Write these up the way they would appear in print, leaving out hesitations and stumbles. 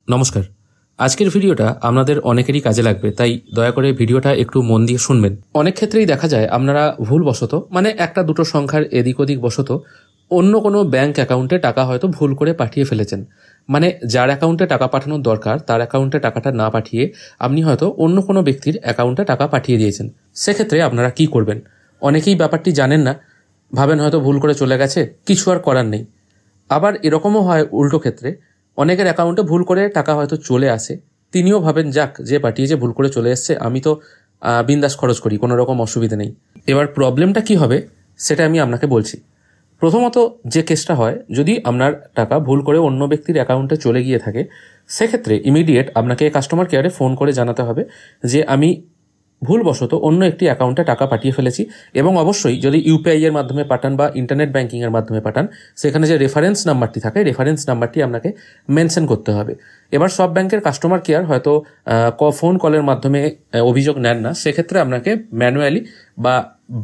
নমস্কার। আজকের ভিডিওটা আপনাদের অনেকেরই কাজে লাগবে, তাই দয়া করে ভিডিওটা একটু মন দিয়ে শুনবেন। অনেক ক্ষেত্রেই দেখা যায় আপনারা ভুলবশত একটা দুটো সংখ্যার এদিক ওদিক বশত অন্য কোনো ব্যাংক অ্যাকাউন্টে টাকা হয়তো ভুল করে পাঠিয়ে ফেলেছেন। মানে যার অ্যাকাউন্টে টাকা পাঠানোর দরকার তার অ্যাকাউন্টে টাকাটা না পাঠিয়ে আপনি হয়তো অন্য কোনো ব্যক্তির অ্যাকাউন্টে টাকা পাঠিয়ে দিয়েছেন। সেক্ষেত্রে আপনারা কি করবেন? অনেকেই ব্যাপারটি জানেন না, ভাবেন হয়তো ভুল করে চলে গেছে, কিছু আর করার নেই। আবার এরকমও হয় উল্টো ক্ষেত্রে, অনেকের অ্যাকাউন্টে ভুল করে টাকা হয়তো চলে আসে, তিনিও ভাবেন যাক যে পাঠিয়েছে ভুল করে চলে এসছে, আমি তো বিন্দাস খরচ করি, কোনো রকম অসুবিধা নেই। এবার প্রবলেমটা কি হবে সেটা আমি আপনাকে বলছি। প্রথমত যে কেসটা হয়, যদি আপনার টাকা ভুল করে অন্য ব্যক্তির অ্যাকাউন্টে চলে গিয়ে থাকে, সেক্ষেত্রে ইমিডিয়েট আপনাকে কাস্টমার কেয়ারে ফোন করে জানাতে হবে যে আমি ভুলবশত অন্য একটি অ্যাকাউন্টে টাকা পাঠিয়ে ফেলেছি। এবং অবশ্যই যদি ইউপিআই এর মাধ্যমে পাঠান বা ইন্টারনেট ব্যাংকিংয়ের মাধ্যমে পাঠান, সেখানে যে রেফারেন্স নাম্বারটি থাকে, রেফারেন্স নাম্বারটি আপনাকে মেনশন করতে হবে। এবার সব ব্যাংকের কাস্টমার কেয়ার হয়তো ফোন কলের মাধ্যমে অভিযোগ নেন না, সেক্ষেত্রে আপনাকে ম্যানুয়ালি বা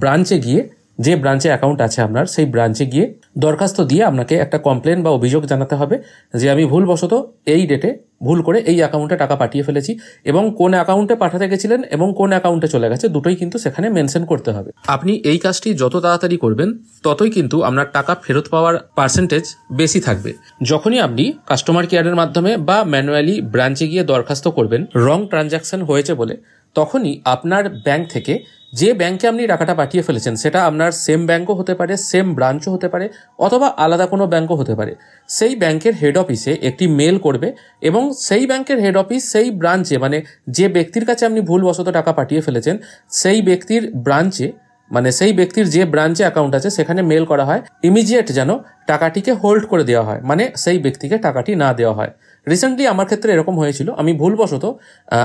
ব্রাঞ্চে গিয়ে, যে ব্রাঞ্চে অ্যাকাউন্ট আছে আপনার সেই ব্রাঞ্চে গিয়ে দরখাস্ত দিয়ে আপনাকে একটা কমপ্লেন বা অভিযোগ জানাতে হবে যে আমি ভুলবশত এই ডেটে ভুল করে এই অ্যাকাউন্টে টাকা পাঠিয়ে ফেলেছি, এবং কোন অ্যাকাউন্টে পাঠাতে গেছিলেন এবং কোন অ্যাকাউন্টে চলে গেছে দুটোই কিন্তু সেখানে মেনশন করতে হবে। আপনি এই কাজটি যত তাড়াতাড়ি করবেন ততই কিন্তু আপনার টাকা ফেরত পাওয়ার পার্সেন্টেজ বেশি থাকবে। যখনই আপনি কাস্টমার কেয়ারের মাধ্যমে বা ম্যানুয়ালি ব্রাঞ্চে গিয়ে দরখাস্ত করবেন রং ট্রানজ্যাকশন হয়েছে বলে, তখনই আপনার ব্যাংক থেকে যে ব্যাংকে আপনি টাকাটা পাঠিয়ে ফেলেছেন সেটা আপনার সেম ব্যাংকও হতে পারে, সেম ব্রাঞ্চও হতে পারে, অথবা আলাদা কোনো ব্যাংকও হতে পারে, সেই ব্যাংকের হেড অফিসে একটি মেল করবে এবং সেই ব্যাংকের হেড অফিস সেই ব্রাঞ্চে, মানে যে ব্যক্তির কাছে আপনি ভুলবশত টাকা পাঠিয়ে ফেলেছেন সেই ব্যক্তির ব্রাঞ্চে, মানে সেই ব্যক্তির যে ব্রাঞ্চে অ্যাকাউন্ট আছে সেখানে মেল করা হয় ইমিডিয়েট যেন টাকাটিকে হোল্ড করে দেওয়া হয়, মানে সেই ব্যক্তিকে টাকাটি না দেওয়া হয়। রিসেন্টলি আমার ক্ষেত্রে এরকম হয়েছিল, আমি ভুলবশত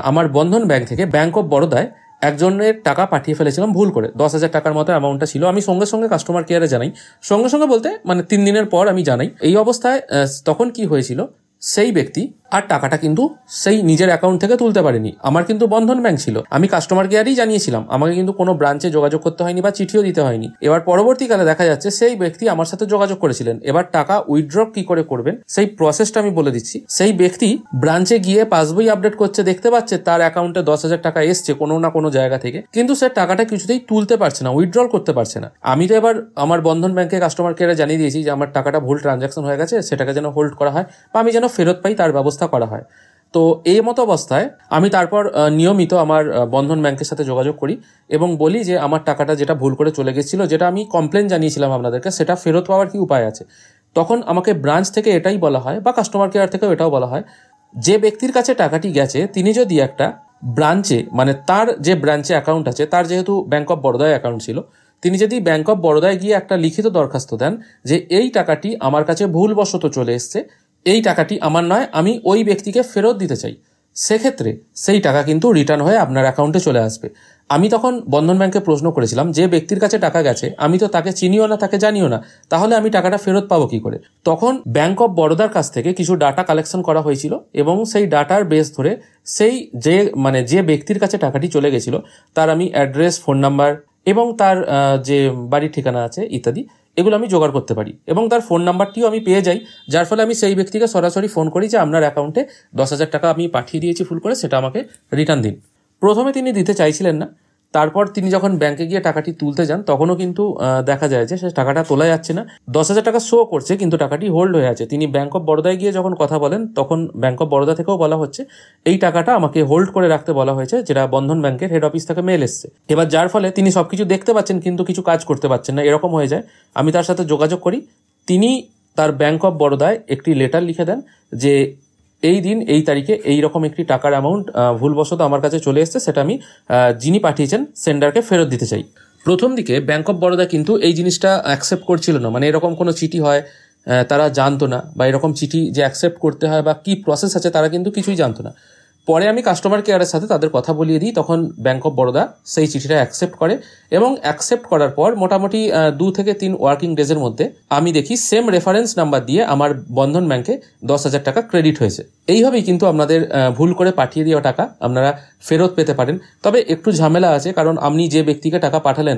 আমার বন্ধন ব্যাংক থেকে ব্যাংক অফ বরোদায় একজনের টাকা পাঠিয়ে ফেলেছিলাম ভুল করে, 10,000 টাকার মতো অ্যামাউন্টটা ছিল। আমি সঙ্গে সঙ্গে কাস্টমার কেয়ারে জানাই, সঙ্গে সঙ্গে বলতে মানে 3 দিনের পর আমি জানাই। এই অবস্থায় তখন কি হয়েছিল, সেই ব্যক্তি আর টাকাটা কিন্তু সেই নিজের অ্যাকাউন্ট থেকে তুলতে পারেনি। আমার কিন্তু বন্ধন ব্যাংক ছিল, আমি কাস্টমার কেয়ারেই জানিয়েছিলাম, আমাকে কিন্তু কোনো ব্রাঞ্চে যোগাযোগ করতে হয়নি বা চিঠিও দিতে হয়নি। এবার পরবর্তীকালে দেখা যাচ্ছে সেই ব্যক্তি আমার সাথে যোগাযোগ করেছিলেন। এবার টাকা উইথড্র কি করে করবেন সেই প্রসেসটা আমি বলে দিচ্ছি। সেই ব্যক্তি ব্রাঞ্চে গিয়ে পাসবই আপডেট করছে, দেখতে পাচ্ছে তার অ্যাকাউন্টে 10,000 টাকা এসছে কোনো না কোনো জায়গা থেকে, কিন্তু সে টাকাটা কিছুতেই তুলতে পারছে না, উইথড্রল করতে পারছে না। আমি তো এবার আমার বন্ধন ব্যাংকে কাস্টমার কেয়ারে জানিয়ে দিয়েছি যে আমার টাকাটা ভুল ট্রানজাকশন হয়ে গেছে, সেটাকে যেন হোল্ড করা হয় বা আমি যেন ফেরত পাই তার ব্যবস্থা করা হয়। তো এই মতো অবস্থায় আমি তারপর নিয়মিত আমার বন্ধন ব্যাংকের সাথে যোগাযোগ করি এবং বলি যে আমার টাকাটা যেটা ভুল করে চলে গেছিল, যেটা আমি কমপ্লেন জানিয়েছিলাম আপনাদেরকে, সেটা ফেরত পাওয়ার কি উপায় আছে। তখন আমাকে ব্রাঞ্চ থেকে এটাই বলা হয় বা কাস্টমার কেয়ার থেকেও এটাও বলা হয়, যে ব্যক্তির কাছে টাকাটি গেছে তিনি যদি একটা ব্রাঞ্চে, মানে তার যে ব্রাঞ্চে অ্যাকাউন্ট আছে, তার যেহেতু ব্যাংক অফ বরোদায় অ্যাকাউন্ট ছিল, তিনি যদি ব্যাংক অফ বরোদায় গিয়ে একটা লিখিত দরখাস্ত দেন যে এই টাকাটি আমার কাছে ভুলবশত চলে এসছে, এই টাকাটি আমার নয়, আমি ওই ব্যক্তিকে ফেরত দিতে চাই, সেক্ষেত্রে সেই টাকা কিন্তু রিটার্ন হয়ে আপনার অ্যাকাউন্টে চলে আসবে। আমি তখন বন্ধন ব্যাংকে প্রশ্ন করেছিলাম, যে ব্যক্তির কাছে টাকা গেছে আমি তো তাকে চিনিও না, তাকে জানিও না, তাহলে আমি টাকাটা ফেরত পাবো কি করে? তখন ব্যাংক অফ বরোদার কাছ থেকে কিছু ডাটা কালেকশন করা হয়েছিল এবং সেই ডাটার বেস ধরে সেই যে ব্যক্তির কাছে টাকাটি চলে গেছিল তার আমি অ্যাড্রেস, ফোন নাম্বার এবং তার যে বাড়ির ঠিকানা আছে ইত্যাদি, এগুলো আমি জোগাড় করতে পারি এবং তার ফোন নাম্বারটিও আমি পেয়ে যাই, যার ফলে আমি সেই ব্যক্তিকে সরাসরি ফোন করি যে আপনার অ্যাকাউন্টে 10,000 টাকা আমি পাঠিয়ে দিয়েছি ভুল করে, সেটা আমাকে রিটার্ন দিন। প্রথমে তিনি দিতে চাইছিলেন না, তারপর তিনি যখন ব্যাংকে গিয়ে টাকাটি তুলতে যান তখনও কিন্তু দেখা যায় যে সে টাকাটা তোলা যাচ্ছে না, 10,000 টাকা শো করছে কিন্তু টাকাটি হোল্ড হয়ে আছে। তিনি ব্যাংক অফ বরোদায় গিয়ে যখন কথা বলেন তখন ব্যাংক অফ বরোদা থেকেও বলা হচ্ছে এই টাকাটা আমাকে হোল্ড করে রাখতে বলা হয়েছে, যেটা বন্ধন ব্যাংকের হেড অফিস থেকে মেল এসছে। এবার যার ফলে তিনি সবকিছু দেখতে পাচ্ছেন কিন্তু কিছু কাজ করতে পারছেন না, এরকম হয়ে যায়। আমি তার সাথে যোগাযোগ করি, তিনি তার ব্যাংক অফ বরোদায় একটি লেটার লিখে দেন যে এই দিন এই তারিখে এই রকম একটি টাকার অ্যামাউন্ট ভুলবশত আমার কাছে চলে এসেছে, সেটা আমি যিনি পাঠিয়েছেন সেন্ডারকে ফেরত দিতে চাই। প্রথম দিকে ব্যাংক অফ বরোদা কিন্তু এই জিনিসটা অ্যাকসেপ্ট করছিল না, মানে এরকম কোনো চিঠি হয় তারা জানতো না, বা এরকম চিঠি যে অ্যাকসেপ্ট করতে হয় বা কি প্রসেস আছে তারা কিন্তু কিছুই জানতো না। পরে আমি কাস্টমার কেয়ারের সাথে তাদের কথা বলিয়ে দিই, তখন ব্যাংক অফ বরোদা সেই চিঠিটা অ্যাকসেপ্ট করে এবং অ্যাকসেপ্ট করার পর মোটামুটি 2 থেকে 3 ওয়ার্কিং ডেজের মধ্যে আমি দেখি সেম রেফারেন্স নাম্বার দিয়ে আমার বন্ধন ব্যাংকে 10,000 টাকা ক্রেডিট হয়েছে। এইভাবেই কিন্তু আপনাদের ভুল করে পাঠিয়ে দেওয়া টাকা আপনারা ফেরত পেতে পারেন। তবে একটু ঝামেলা আছে, কারণ আপনি যে ব্যক্তিকে টাকা পাঠালেন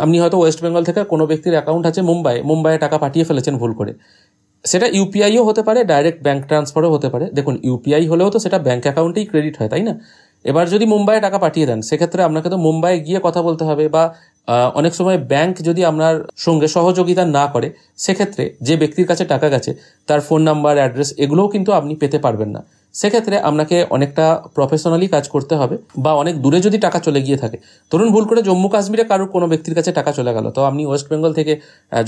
আপনি হয়তো ওয়েস্ট বেঙ্গল থেকে কোনো ব্যক্তির অ্যাকাউন্ট আছে মুম্বাইয়ে টাকা পাঠিয়ে ফেলেছেন ভুল করে, সেটা ইউপিআইও হতে পারে, ডাইরেক্ট ব্যাঙ্ক ট্রান্সফারও হতে পারে। দেখুন, ইউপিআই হলেও তো সেটা ব্যাঙ্ক অ্যাকাউন্টেই ক্রেডিট হয়, তাই না? এবার যদি মুম্বাইয়ে টাকা পাঠিয়ে দেন, সেক্ষেত্রে আপনাকে তো মুম্বাইয়ে গিয়ে কথা বলতে হবে, বা অনেক সময় ব্যাংক যদি আপনার সঙ্গে সহযোগিতা না করে, সেক্ষেত্রে যে ব্যক্তির কাছে টাকা গেছে তার ফোন নাম্বার, অ্যাড্রেস এগুলোও কিন্তু আপনি পেতে পারবেন না। সেক্ষেত্রে আপনাকে অনেকটা প্রফেশনালি কাজ করতে হবে, বা অনেক দূরে যদি টাকা চলে গিয়ে থাকে, ধরুন ভুল করে জম্মু কাশ্মীরে কারোর কোনো ব্যক্তির কাছে টাকা চলে গেল, তো আপনি ওয়েস্ট বেঙ্গল থেকে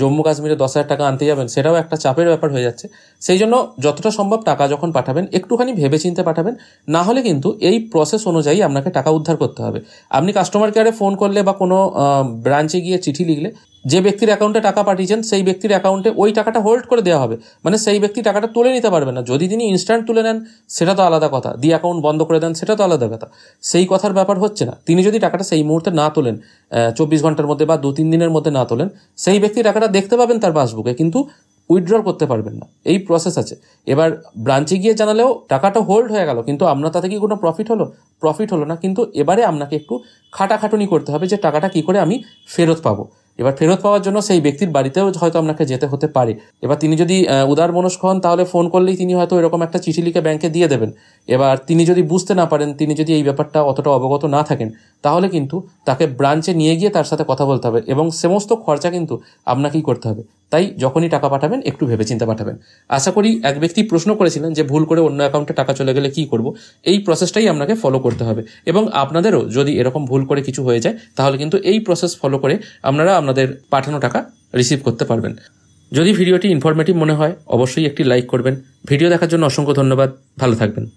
জম্মু কাশ্মীরে 10,000 টাকা আনতে যাবেন, সেটাও একটা চাপের ব্যাপার হয়ে যাচ্ছে। সেই জন্য যতটা সম্ভব টাকা যখন পাঠাবেন একটুখানি ভেবেচিন্তে পাঠাবেন, না হলে কিন্তু এই প্রসেস অনুযায়ী আপনাকে টাকা উদ্ধার করতে হবে। আপনি কাস্টমার কেয়ারে ফোন করলে বা কোনো ব্রাঞ্চে গিয়ে চিঠি লিখলে যে ব্যক্তির অ্যাকাউন্টে টাকা পাঠিয়েছেন সেই ব্যক্তির অ্যাকাউন্টে ওই টাকাটা হোল্ড করে দেওয়া হবে, মানে সেই ব্যক্তি টাকাটা তুলে নিতে পারবে না। যদি তিনি ইনস্ট্যান্ট তুলে নেন সেটা তো আলাদা কথা, দিয়ে অ্যাকাউন্ট বন্ধ করে দেন সেটা তো আলাদা কথা। সেই কথার ব্যাপার হচ্ছে না। তিনি যদি টাকাটা সেই মুহূর্তে না তোলেন, 24 ঘন্টার মধ্যে বা 2-3 দিনের মধ্যে না তোলেন, সেই ব্যক্তি টাকাটা দেখতে পাবেন তার পাসবুকে, কিন্তু উইথড্রল করতে পারবেন না। এই প্রসেস আছে। এবার ব্রাঞ্চে গিয়ে জানালেও টাকাটা হোল্ড হয়ে গেল, কিন্তু আপনার তাতে কি কোনো প্রফিট হলো? প্রফিট হলো না। কিন্তু এবারে আপনাকে একটু খাটাখাটুনি করতে হবে যে টাকাটা কি করে আমি ফেরত পাবো। এবার ফেরত পাওয়ার জন্য সেই ব্যক্তির বাড়িতেও হয়তো আপনাকে যেতে হতে পারে। এবার তিনি যদি উদার মনস্ক হন, তাহলে ফোন করলেই তিনি হয়তো এরকম একটা চিঠি লিখে ব্যাংকে দিয়ে দেবেন। এবার তিনি যদি বুঝতে না পারেন, তিনি যদি এই ব্যাপারটা অতটা অবগত না থাকেন, তাহলে কিন্তু তাকে ব্রাঞ্চে নিয়ে গিয়ে তার সাথে কথা বলতে হবে, এবং সমস্ত খরচা কিন্তু আপনাকেই করতে হবে। তাই যখনই টাকা পাঠাবেন একটু ভেবেচিন্তে পাঠাবেন। আশা করি এক ব্যক্তি প্রশ্ন করেছিলেন যে ভুল করে অন্য অ্যাকাউন্টে টাকা চলে গেলে কি করব, এই প্রসেসটাই আপনাকে ফলো করতে হবে। এবং আপনাদেরও যদি এরকম ভুল করে কিছু হয়ে যায়, তাহলে কিন্তু এই প্রসেস ফলো করে আপনারা আপনাদের পাঠানো টাকা রিসিভ করতে পারবেন। যদি ভিডিওটি ইনফরমেটিভ মনে হয় অবশ্যই একটি লাইক করবেন। ভিডিও দেখার জন্য অসংখ্য ধন্যবাদ। ভালো থাকবেন।